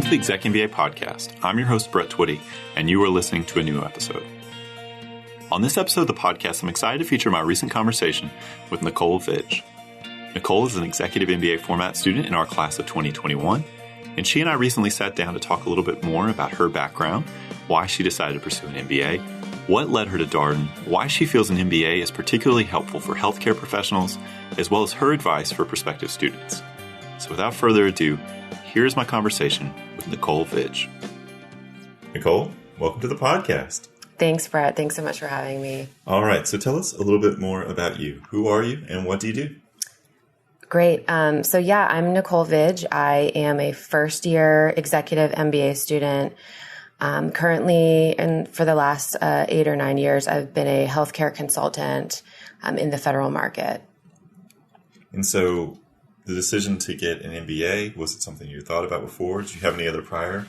to the ExecMBA podcast. I'm your host, Brett Twitty, and you are listening to a new episode. On this episode of the podcast, I'm excited to feature my recent conversation with Nicole Vij. Nicole is an Executive MBA format student in our class of 2021, and she and I recently sat down to talk a little bit more about her background, why she decided to pursue an MBA, what led her to Darden, why she feels an MBA is particularly helpful for healthcare professionals, as well as her advice for prospective students. So without further ado, here's my conversation with Nicole Vij. Nicole, welcome to the podcast. Thanks, Brett. Thanks so much for having me. All right. So tell us a little bit more about you. Who are you and what do you do? Great. I'm Nicole Vij. I am a first-year executive MBA student. Currently, and for the last 8 or 9 years, I've been a healthcare consultant in the federal market. And so the decision to get an MBA, was it something you thought about before? Did you have any other prior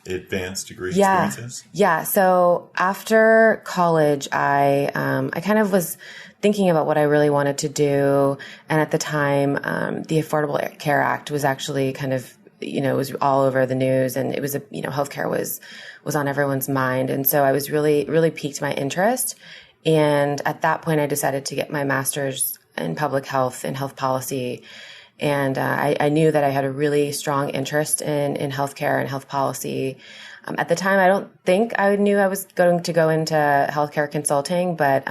advanced degree experiences? Yeah. So after college, I kind of was thinking about what I really wanted to do. And at the time, the Affordable Care Act was actually kind of, it was all over the news, and it was, healthcare was on everyone's mind. And so I was really piqued my interest. And at that point, I decided to get my master's in public health and health policy. And I knew that I had a really strong interest in healthcare and health policy. At the time, I don't think I knew I was going to go into healthcare consulting, but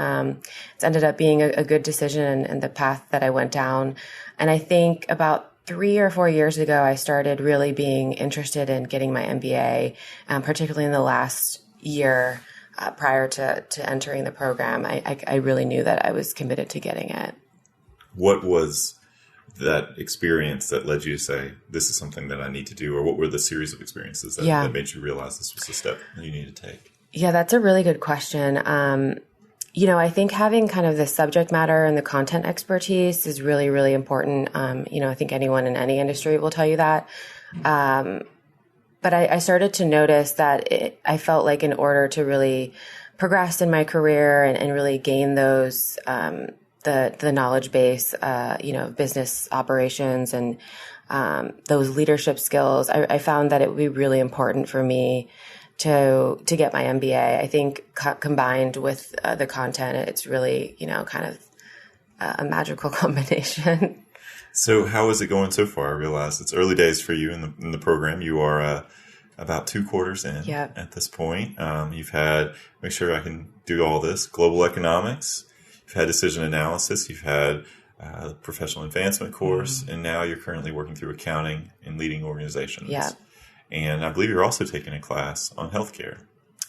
it's ended up being a good decision and the path that I went down. And I think about 3 or 4 years ago, I started really being interested in getting my MBA, particularly in the last year prior to entering the program. I really knew that I was committed to getting it. What was that experience that led you to say, this is something that I need to do? Or what were the series of experiences that made you realize this was the step you needed to take? Yeah, that's a really good question. I think having kind of the subject matter and the content expertise is really, really important. I think anyone in any industry will tell you that. But I started to notice that I felt like in order to really progress in my career and really gain those the knowledge base, business operations and those leadership skills, I found that it would be really important for me to get my MBA. I think combined with the content, it's really, kind of a magical combination. So how is it going so far? I realize it's early days for you in the program. You are about 2 quarters in at this point. You've had, make sure I can do all this, global economics. You've had decision analysis. You've had a professional advancement course. And now you're currently working through accounting and leading organizations. Yeah. And I believe you're also taking a class on healthcare.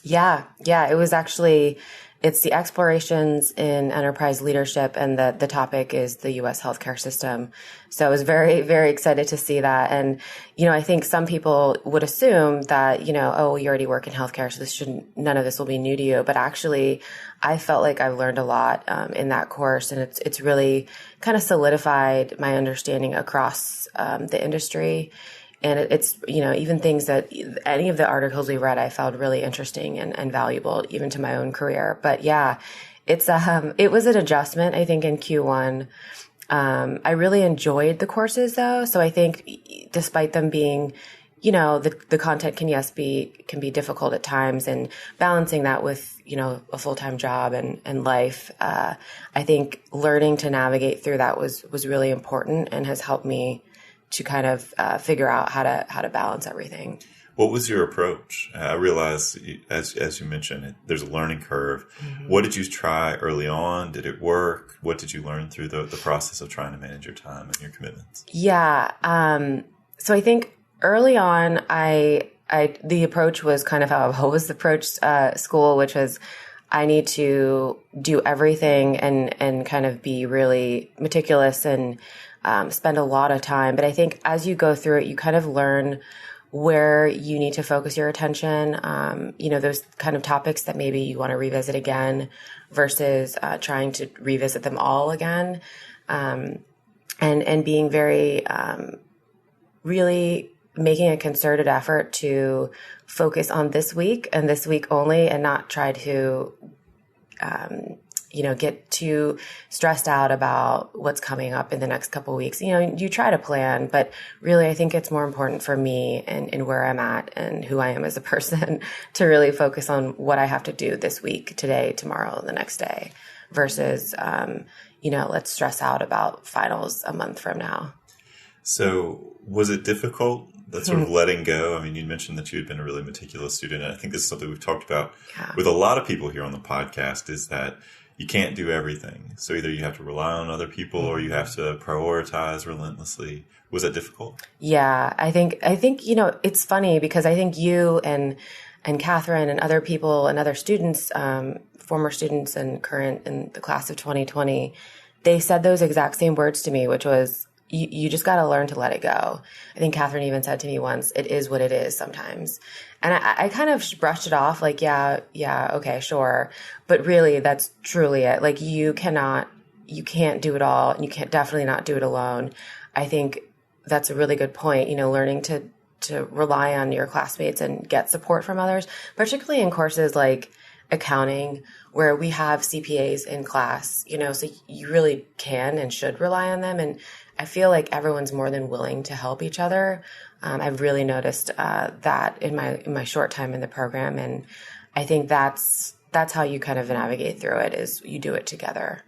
Yeah. It was actually, it's the explorations in enterprise leadership, and the topic is the U.S. healthcare system. So I was very, very excited to see that. And, I think some people would assume that, you already work in healthcare, so none of this will be new to you. But actually, I felt like I've learned a lot in that course, and it's really kind of solidified my understanding across the industry. And it's, even things that any of the articles we read, I found really interesting and valuable, even to my own career. But yeah, it was an adjustment, I think, in Q1. I really enjoyed the courses though. So I think despite them being, the content can be difficult at times, and balancing that with, a full-time job and life. I think learning to navigate through that was really important and has helped me to kind of figure out how to balance everything. What was your approach? I realize, as you mentioned, there's a learning curve. Mm-hmm. What did you try early on? Did it work? What did you learn through the process of trying to manage your time and your commitments? Yeah. So I think early on, the approach was kind of how I've always approached school, which was I need to do everything and kind of be really meticulous and spend a lot of time. But I think as you go through it, you kind of learn where you need to focus your attention. Those kind of topics that maybe you want to revisit again versus trying to revisit them all again. And being very, really making a concerted effort to focus on this week and this week only, and not try to, get too stressed out about what's coming up in the next couple of weeks. You try to plan, but really I think it's more important for me and where I'm at and who I am as a person to really focus on what I have to do this week, today, tomorrow, the next day, versus, let's stress out about finals a month from now. So was it difficult, that sort of letting go? I mean, you mentioned that you had been a really meticulous student, and I think this is something we've talked about with a lot of people here on the podcast, is that you can't do everything. So either you have to rely on other people or you have to prioritize relentlessly. Was that difficult? Yeah, I think it's funny because I think you and Catherine and other people and other students, former students and current in the class of 2020, they said those exact same words to me, which was, you just got to learn to let it go. I think Catherine even said to me once, it is what it is sometimes. And I kind of brushed it off like, yeah, okay, sure. But really, that's truly it. Like, you can't do it all, and you can't definitely not do it alone. I think that's a really good point, learning to rely on your classmates and get support from others, particularly in courses like accounting, where we have CPAs in class, so you really can and should rely on them. And I feel like everyone's more than willing to help each other. I've really noticed that in my short time in the program, and I think that's how you kind of navigate through it, is you do it together.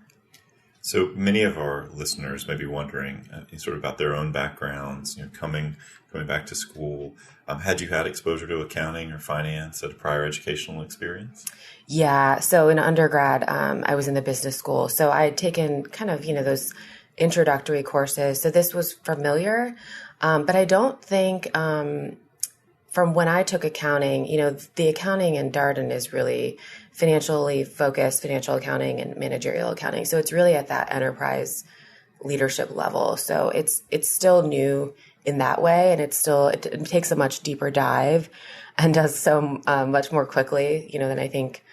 So many of our listeners may be wondering sort of about their own backgrounds, coming back to school. Had you had exposure to accounting or finance at a prior educational experience? Yeah. So in undergrad, I was in the business school. So I had taken kind of, those introductory courses. So this was familiar. But I don't think from when I took accounting, the accounting in Darden is really financially focused, financial accounting and managerial accounting. So it's really at that enterprise leadership level. So it's still new in that way. And it takes a much deeper dive and does so much more quickly, than I think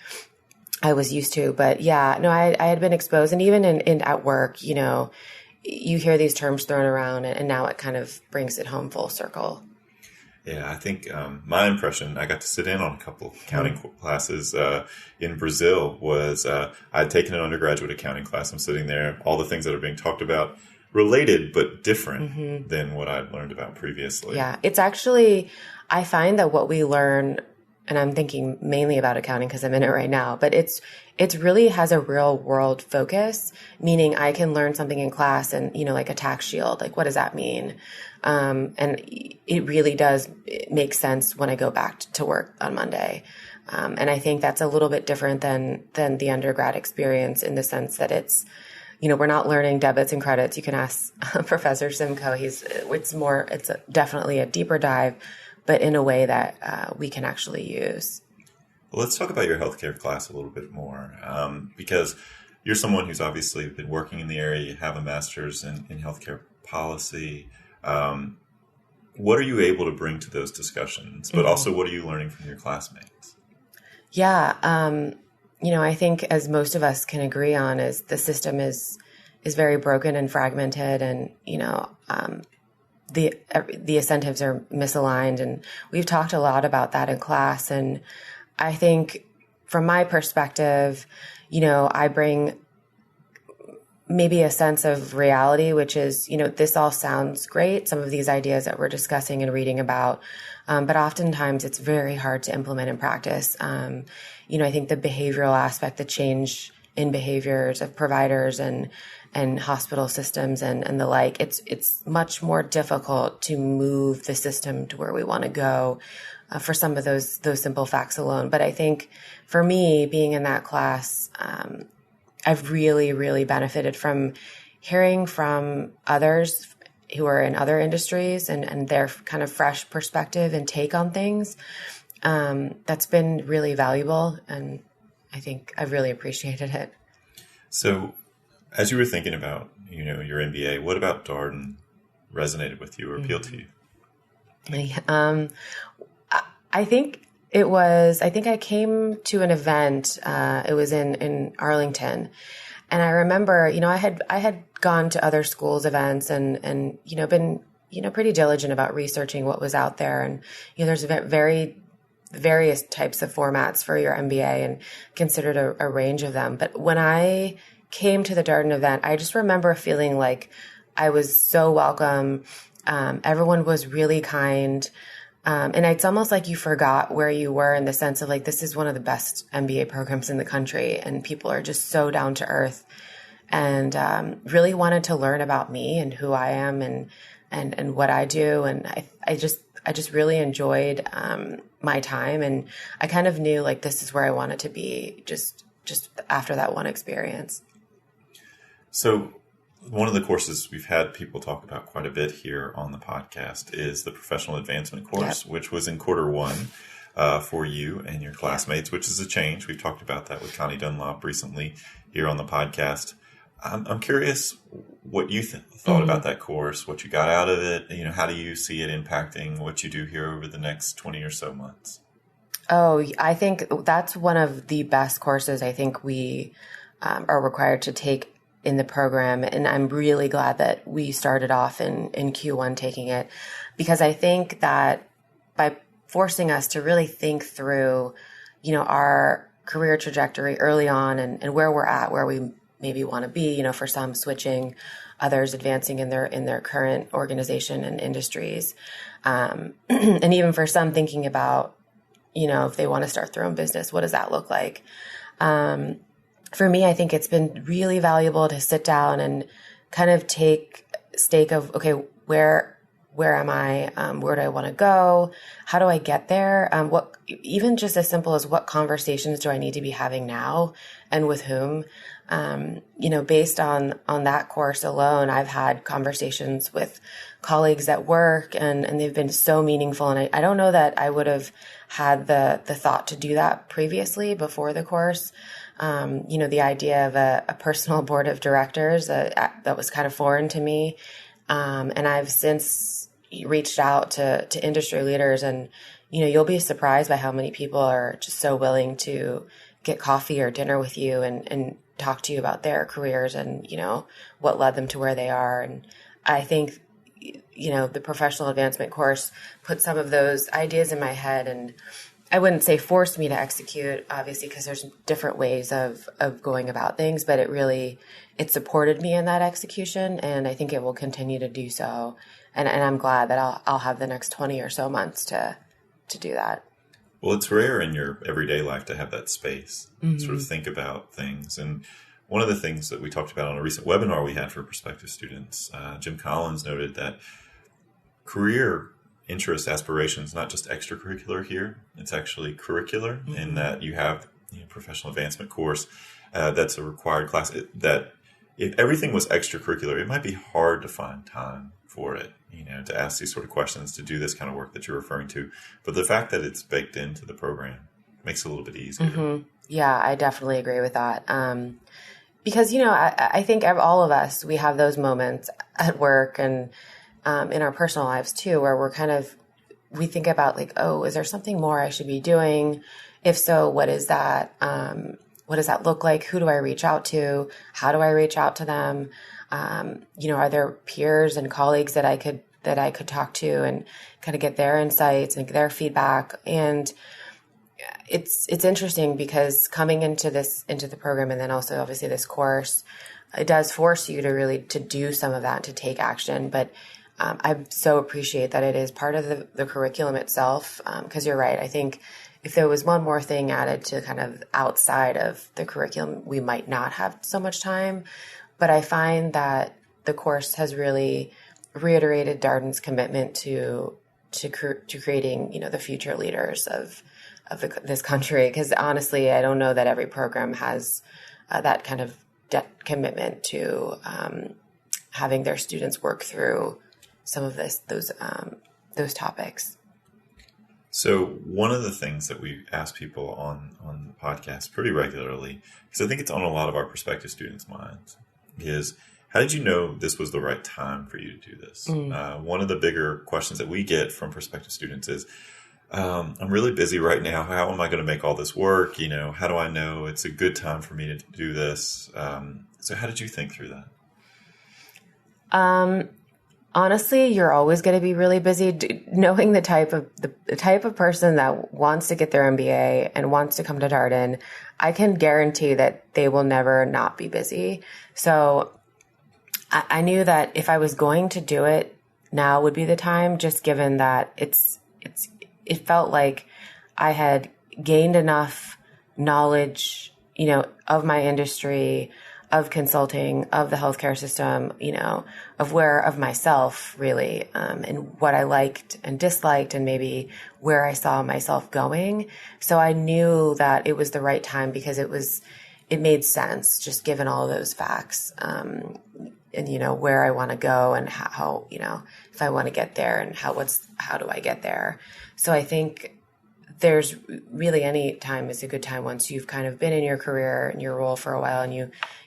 I was used to. But yeah, no, I had been exposed, and even in at work, you hear these terms thrown around, and now it kind of brings it home full circle. Yeah, I think my impression, I got to sit in on a couple of accounting classes in Brazil, was I'd taken an undergraduate accounting class. I'm sitting there, all the things that are being talked about, related but different than what I'd learned about previously. Yeah, it's actually, I find that what we learn, and I'm thinking mainly about accounting because I'm in it right now, but it really has a real world focus, meaning I can learn something in class and, like a tax shield, like what does that mean? And it really does make sense when I go back to work on Monday. And I think that's a little bit different than the undergrad experience, in the sense that it's, we're not learning debits and credits. You can ask Professor Simcoe. It's definitely a deeper dive, but in a way that we can actually use. Well, let's talk about your healthcare class a little bit more, because you're someone who's obviously been working in the area. You have a master's in healthcare policy. What are you able to bring to those discussions? But also, what are you learning from your classmates? Yeah, I think, as most of us can agree on, is the system is very broken and fragmented, and the incentives are misaligned, and we've talked a lot about that in class. And I think, from my perspective, I bring maybe a sense of reality, which is, this all sounds great, some of these ideas that we're discussing and reading about, but oftentimes it's very hard to implement in practice. I think the behavioral aspect, the change in behaviors of providers and hospital systems and the like, it's much more difficult to move the system to where we want to go for some of those simple facts alone. But I think for me, being in that class, I've really, really benefited from hearing from others who are in other industries and their kind of fresh perspective and take on things. That's been really valuable, and I think I've really appreciated it. So as you were thinking about, your MBA, what about Darden resonated with you or appealed to you? I think I came to an event, it was in Arlington. And I remember, I had gone to other schools' events and been, pretty diligent about researching what was out there. And, there's various types of formats for your MBA and considered a range of them. But when I came to the Darden event, I just remember feeling like I was so welcome. Everyone was really kind. And it's almost like you forgot where you were in the sense of like, this is one of the best MBA programs in the country, and people are just so down to earth and really wanted to learn about me and who I am and what I do. And I just really enjoyed my time, and I kind of knew like this is where I wanted to be just after that one experience. So one of the courses we've had people talk about quite a bit here on the podcast is the professional advancement course, which was in quarter one for you and your classmates, which is a change. We've talked about that with Connie Dunlop recently here on the podcast. I'm curious what you thought about that course, what you got out of it. How do you see it impacting what you do here over the next 20 or so months? Oh, I think that's one of the best courses I think we are required to take in the program. And I'm really glad that we started off in Q1 taking it, because I think that by forcing us to really think through, our career trajectory early on and where we're at, where we maybe want to be, for some switching, others advancing in their current organization and industries. And even for some thinking about, if they want to start their own business, what does that look like? For me, I think it's been really valuable to sit down and kind of take stake of, okay, where am I? Where do I want to go? How do I get there? Even just as simple as what conversations do I need to be having now and with whom? Based on that course alone, I've had conversations with colleagues at work and they've been so meaningful. And I don't know that I would have had the thought to do that previously before the course. The idea of a personal board of directors, that was kind of foreign to me. And I've since reached out to industry leaders, and, you'll be surprised by how many people are just so willing to get coffee or dinner with you and talk to you about their careers and, what led them to where they are. And I think, the professional advancement course put some of those ideas in my head, and I wouldn't say forced me to execute, obviously, because there's different ways of going about things, but it supported me in that execution, and I think it will continue to do so. And I'm glad that I'll have the next 20 or so months to do that. Well, it's rare in your everyday life to have that space, sort of think about things. And one of the things that we talked about on a recent webinar we had for prospective students, Jim Collins noted that career interest, aspirations, not just extracurricular here, it's actually curricular, in that you have professional advancement course that's a required class. That if everything was extracurricular, it might be hard to find time for it, to ask these sort of questions, to do this kind of work that you're referring to. But the fact that it's baked into the program makes it a little bit easier. Yeah, I definitely agree with that. Because, I think all of us, we have those moments at work and in our personal lives too, where we think about like, oh, is there something more I should be doing? If so, what is that? What does that look like? Who do I reach out to? How do I reach out to them? Are there peers and colleagues that I could talk to and kind of get their insights and their feedback? And it's interesting because coming into the program, and then also obviously this course, it does force you to do some of that, to take action. But I so appreciate that it is part of the curriculum itself, because you're right. I think if there was one more thing added to kind of outside of the curriculum, we might not have so much time. But I find that the course has really reiterated Darden's commitment to creating, the future leaders of this country. Because honestly, I don't know that every program has that kind of commitment to having their students work through some of those topics. So one of the things that we ask people on the podcast pretty regularly, because I think it's on a lot of our prospective students' minds, is how did you know this was the right time for you to do this? One of the bigger questions that we get from prospective students is, I'm really busy right now. How am I going to make all this work? How do I know it's a good time for me to do this? So how did you think through that? Honestly, you're always going to be really busy. Knowing the type of person that wants to get their MBA and wants to come to Darden, I can guarantee that they will never not be busy. So I knew that if I was going to do it, now would be the time, just given that it felt like I had gained enough knowledge, of my industry, of consulting, of the healthcare system, of myself really, and what I liked and disliked and maybe where I saw myself going. So I knew that it was the right time because it made sense just given all those facts, and, where I want to go and how, if I want to get there and how do I get there? So I think there's really any time is a good time once you've kind of been in your career and your role for a while and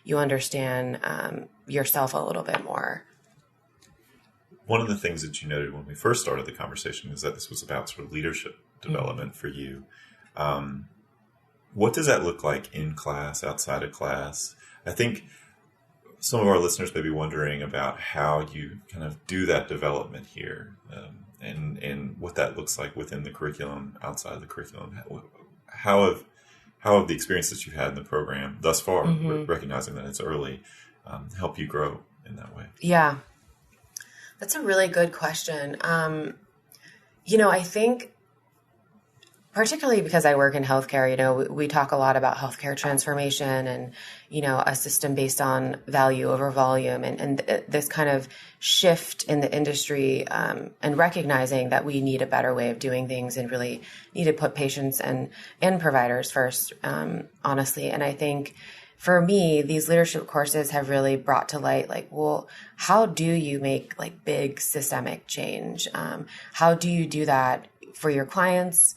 you understand yourself a little bit more. One of the things that you noted when we first started the conversation is that this was about sort of leadership development for you. What does that look like in class, outside of class? I think some of our listeners may be wondering about how you kind of do that development here, and what that looks like within the curriculum, outside of the curriculum. How have the experiences you've had in the program thus far, recognizing that it's early, help you grow in that way? Yeah, that's a really good question. I think particularly because I work in healthcare, we talk a lot about healthcare transformation and, a system based on value over volume and this kind of shift in the industry, and recognizing that we need a better way of doing things and really need to put patients and providers first, honestly. And I think for me, these leadership courses have really brought to light, how do you make big systemic change? How do you do that for your clients,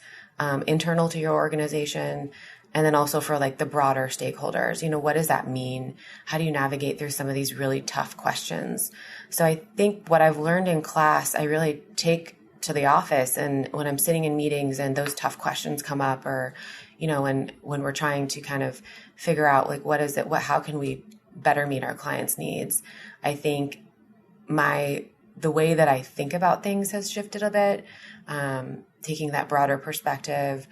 internal to your organization, and then also for the broader stakeholders? What does that mean? How do you navigate through some of these really tough questions? So I think what I've learned in class, I really take to the office, and when I'm sitting in meetings and those tough questions come up, or, when we're trying to kind of figure out how can we better meet our clients' needs? I think the way that I think about things has shifted a bit, taking that broader perspective,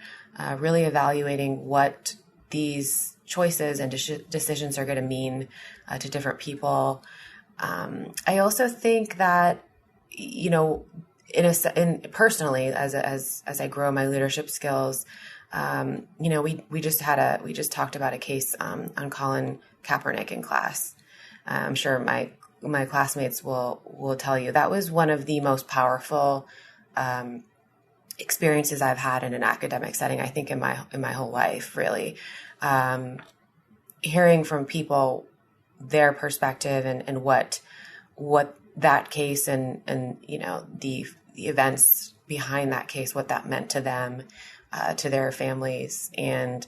really evaluating what these choices and decisions are going to mean to different people. I also think that, personally, as I grow my leadership skills, we just talked about a case on Colin Kaepernick in class. I'm sure my classmates will tell you that was one of the most powerful experiences I've had in an academic setting, I think in my whole life, really. Hearing from people their perspective and what that case and the events behind that case, what that meant to them, to their families, and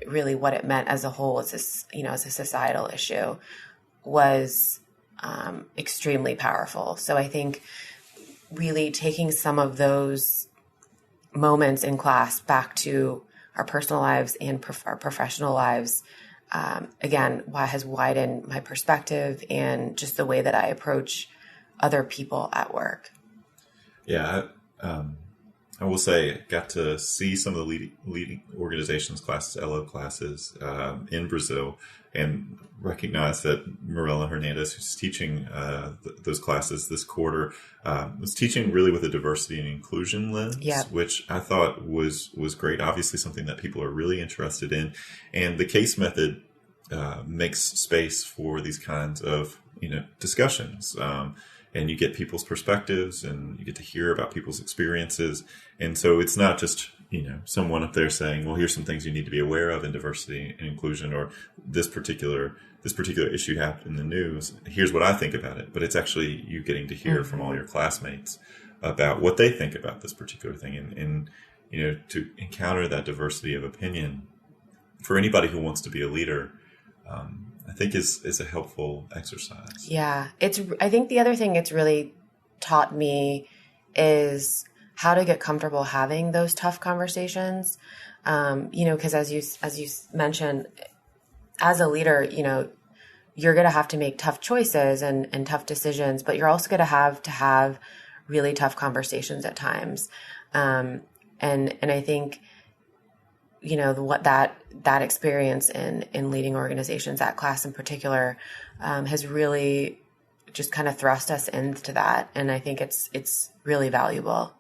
really what it meant as a whole, as a societal issue, was extremely powerful. So I think really taking some of those moments in class back to our personal lives and our professional lives, again, has widened my perspective and just the way that I approach other people at work. Yeah, I will say I got to see some of the leading organizations classes, LO classes in Brazil, and recognize that Mirella Hernandez, who's teaching those classes this quarter, was teaching really with a diversity and inclusion lens, which I thought was great. Obviously something that people are really interested in. And the case method makes space for these kinds of discussions. And you get people's perspectives and you get to hear about people's experiences. And so it's not just, someone up there saying, well, here's some things you need to be aware of in diversity and inclusion, or this particular issue happened in the news. Here's what I think about it. But it's actually you getting to hear from all your classmates about what they think about this particular thing. And to encounter that diversity of opinion for anybody who wants to be a leader, I think is a helpful exercise. Yeah. I think the other thing it's really taught me is how to get comfortable having those tough conversations. Because as you mentioned, as a leader, you're going to have to make tough choices and tough decisions, but you're also going to have really tough conversations at times. And I think, what that experience in leading organizations, that class in particular, has really just kind of thrust us into that. And I think it's really valuable.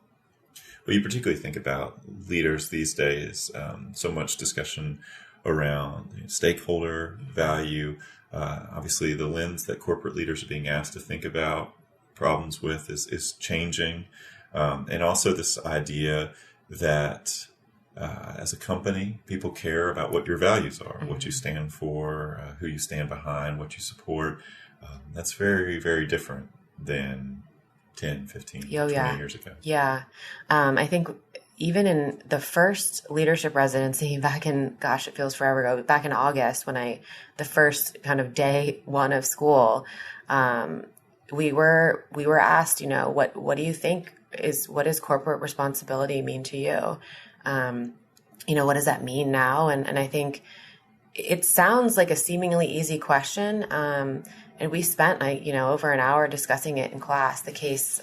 Well, you particularly think about leaders these days, so much discussion around stakeholder value. Obviously, the lens that corporate leaders are being asked to think about problems with is changing. And also this idea that as a company, people care about what your values are, what you stand for, who you stand behind, what you support. That's very, very different than 10, 15, 20 years ago. Yeah. I think even in the first leadership residency back in, it feels forever ago, back in August when the first kind of day one of school, we were asked, what do you think what does corporate responsibility mean to you? What does that mean now? And I think it sounds like a seemingly easy question. And we spent over an hour discussing it in class, the case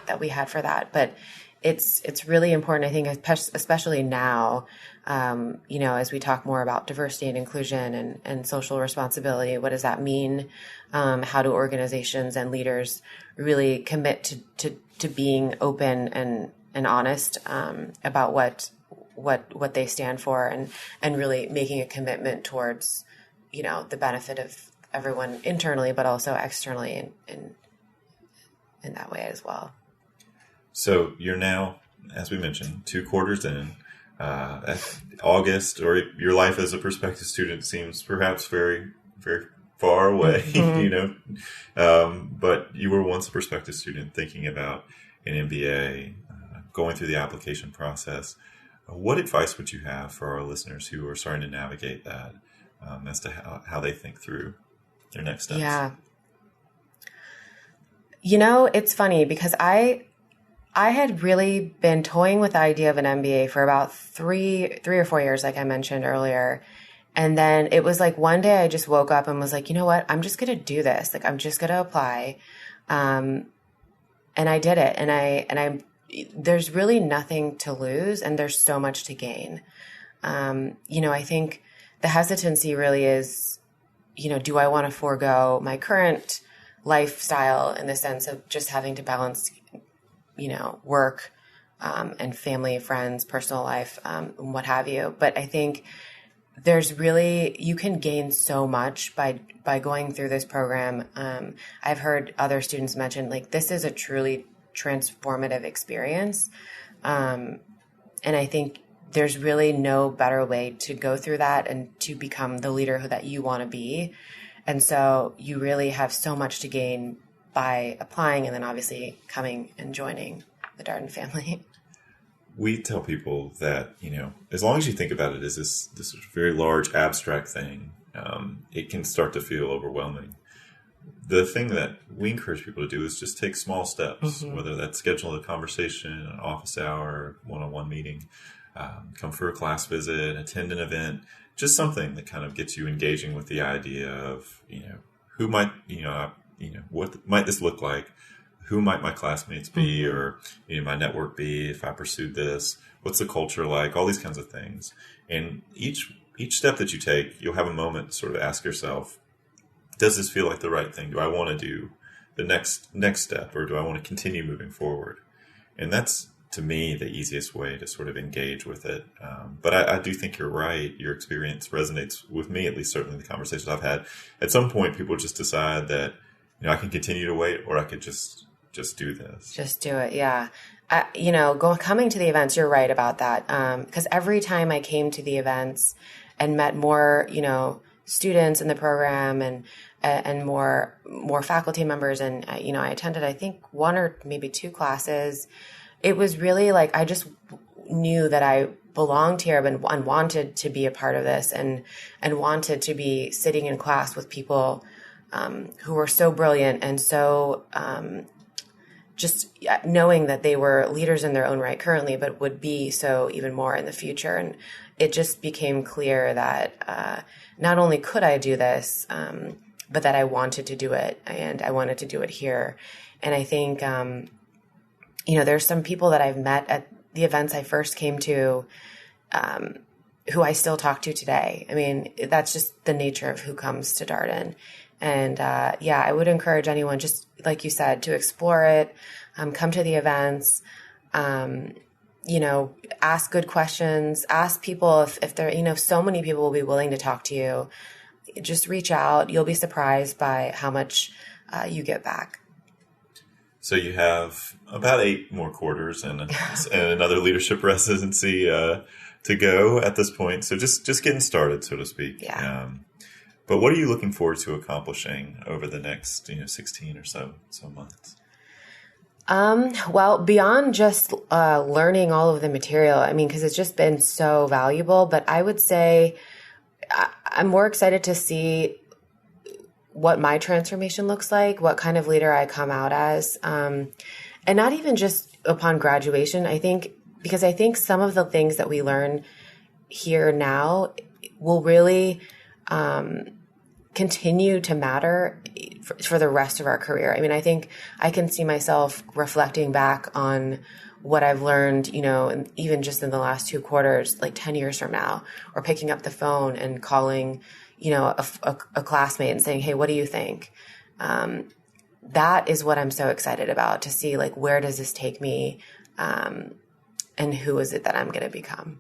that we had for that. But it's really important, I think, especially now, as we talk more about diversity and inclusion and social responsibility. What does that mean? How do organizations and leaders really commit to being open and honest about what they stand for and really making a commitment towards the benefit of everyone internally, but also externally in that way as well. So you're now, as we mentioned, 2 quarters in. August, or your life as a prospective student seems perhaps very, very far away, but you were once a prospective student thinking about an MBA, going through the application process. What advice would you have for our listeners who are starting to navigate that as to how they think through their next steps? Yeah. It's funny because I had really been toying with the idea of an MBA for about three or 4 years, like I mentioned earlier. And then it was like one day I just woke up and was like, you know what? I'm just going to do this. Like, I'm just going to apply. And I did it. And there's really nothing to lose and there's so much to gain. I think the hesitancy really is, do I want to forego my current lifestyle in the sense of just having to balance work, and family, friends, personal life, what have you. But I think you can gain so much by going through this program. I've heard other students mention, this is a truly transformative experience. And I think there's really no better way to go through that and to become the leader that you want to be. And so you really have so much to gain by applying and then obviously coming and joining the Darden family. We tell people that, as long as you think about it as this very large abstract thing, it can start to feel overwhelming. The thing that we encourage people to do is just take small steps, whether that's schedule a conversation, an office hour, one-on-one meeting, come for a class visit, attend an event, just something that kind of gets you engaging with the idea of, who might, what might this look like? Who might my classmates be, or my network be if I pursued this? What's the culture like? All these kinds of things. And each step that you take, you'll have a moment to sort of ask yourself, does this feel like the right thing? Do I want to do the next step, or do I want to continue moving forward? And that's, to me, the easiest way to sort of engage with it. But I do think you're right. Your experience resonates with me, at least certainly the conversations I've had. At some point, people just decide that, I can continue to wait, or I could just do this. Just do it. Yeah. Coming to the events, you're right about that. Because every time I came to the events and met more, students in the program and more faculty members, and, I attended, I think 1 or maybe 2 classes. It was really like, I just knew that I belonged here and wanted to be a part of this and wanted to be sitting in class with people who were so brilliant and so just knowing that they were leaders in their own right currently, but would be so even more in the future. And it just became clear that not only could I do this, but that I wanted to do it, and I wanted to do it here. And I think, there's some people that I've met at the events I first came to, who I still talk to today. I mean, that's just the nature of who comes to Darden. And, I would encourage anyone, just like you said, to explore it, come to the events, ask good questions, ask people if they're, so many people will be willing to talk to you. Just reach out. You'll be surprised by how much you get back. So you have about 8 more quarters and another leadership residency to go at this point. So just getting started, so to speak. Yeah. But what are you looking forward to accomplishing over the next 16 or so months? Well, beyond just learning all of the material, I mean, because it's just been so valuable, but I would say I'm more excited to see what my transformation looks like, what kind of leader I come out as, and not even just upon graduation. I think some of the things that we learn here now will really continue to matter for the rest of our career. I mean, I think I can see myself reflecting back on what I've learned, even just in the last 2 quarters, like 10 years from now, or picking up the phone and calling, a classmate and saying, hey, what do you think? That is what I'm so excited about, to see like, where does this take me? And who is it that I'm going to become?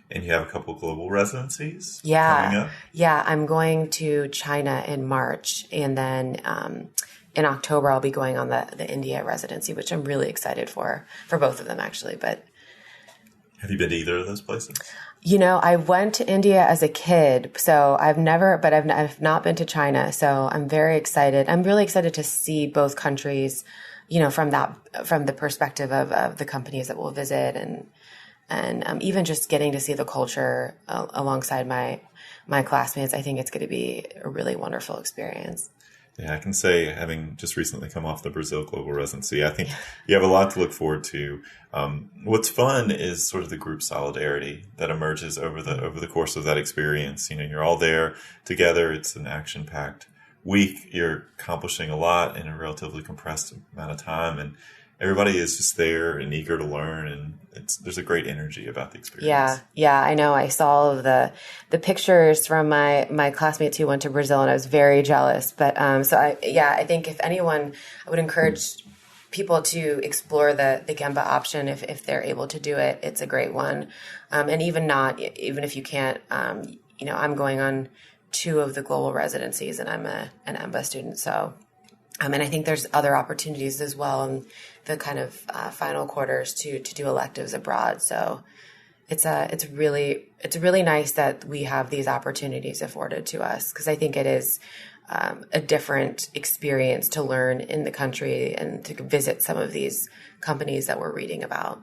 And you have a couple of global residencies coming up? Yeah. I'm going to China in March. And then in October, I'll be going on the India residency, which I'm really excited for both of them, actually. But have you been to either of those places? I went to India as a kid, so I've not been to China. So I'm very excited. I'm really excited to see both countries, from the perspective of the companies that we'll visit, and even just getting to see the culture alongside my classmates. I think it's going to be a really wonderful experience. Yeah, I can say, having just recently come off the Brazil Global Residency, I think you have a lot to look forward to. What's fun is sort of the group solidarity that emerges over the course of that experience. You're all there together. It's an action-packed week. You're accomplishing a lot in a relatively compressed amount of time, and everybody is just there and eager to learn, and there's a great energy about the experience. Yeah, I know. I saw all of the pictures from my classmates who went to Brazil, and I was very jealous. But I think if anyone, I would encourage people to explore the EMBA option if they're able to do it. It's a great one, and even if you can't, I'm going on 2 of the global residencies, and I'm an EMBA student, so. And I think there's other opportunities as well in the kind of final quarters to do electives abroad. So it's really nice that we have these opportunities afforded to us, because I think it is a different experience to learn in the country and to visit some of these companies that we're reading about.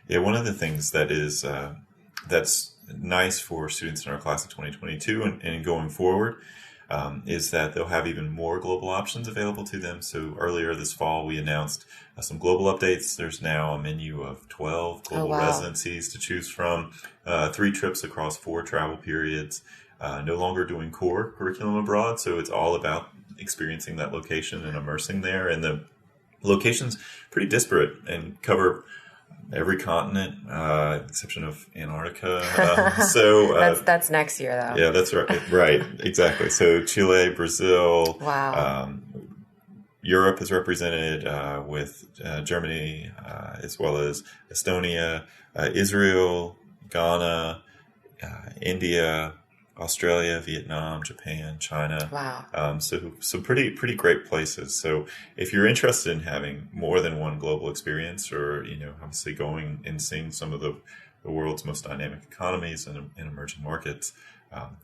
Yeah, one of the things that is that's nice for students in our class of 2022 and going forward is that they'll have even more global options available to them. So earlier this fall, we announced some global updates. There's now a menu of 12 global residencies to choose from, 3 trips across 4 travel periods, no longer doing core curriculum abroad. So it's all about experiencing that location and immersing there. And the location's pretty disparate and cover every continent, exception of Antarctica. That's next year, though. Yeah, that's right. Right, exactly. So Chile, Brazil. Wow. Europe is represented with Germany, as well as Estonia, Israel, Ghana, India, Australia, Vietnam, Japan, China. Wow. So some pretty great places. So if you're interested in having more than one global experience, or obviously going and seeing some of the world's most dynamic economies and emerging markets,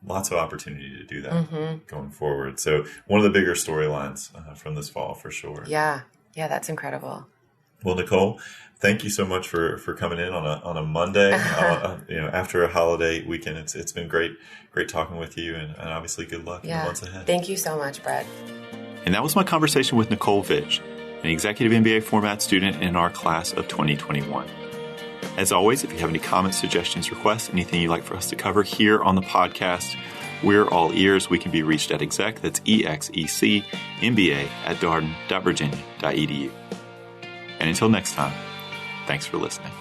lots of opportunity to do that going forward. So one of the bigger storylines from this fall, for sure. Yeah, that's incredible. Well, Nicole, thank you so much for coming in on a Monday, after a holiday weekend. It's been great talking with you, and obviously good luck in the months ahead. Thank you so much, Brett. And that was my conversation with Nicole Vij, an Executive MBA format student in our class of 2021. As always, if you have any comments, suggestions, requests, anything you'd like for us to cover here on the podcast, We're all ears. We can be reached at exec, that's EXECMBA @darden.virginia.edu. And until next time, thanks for listening.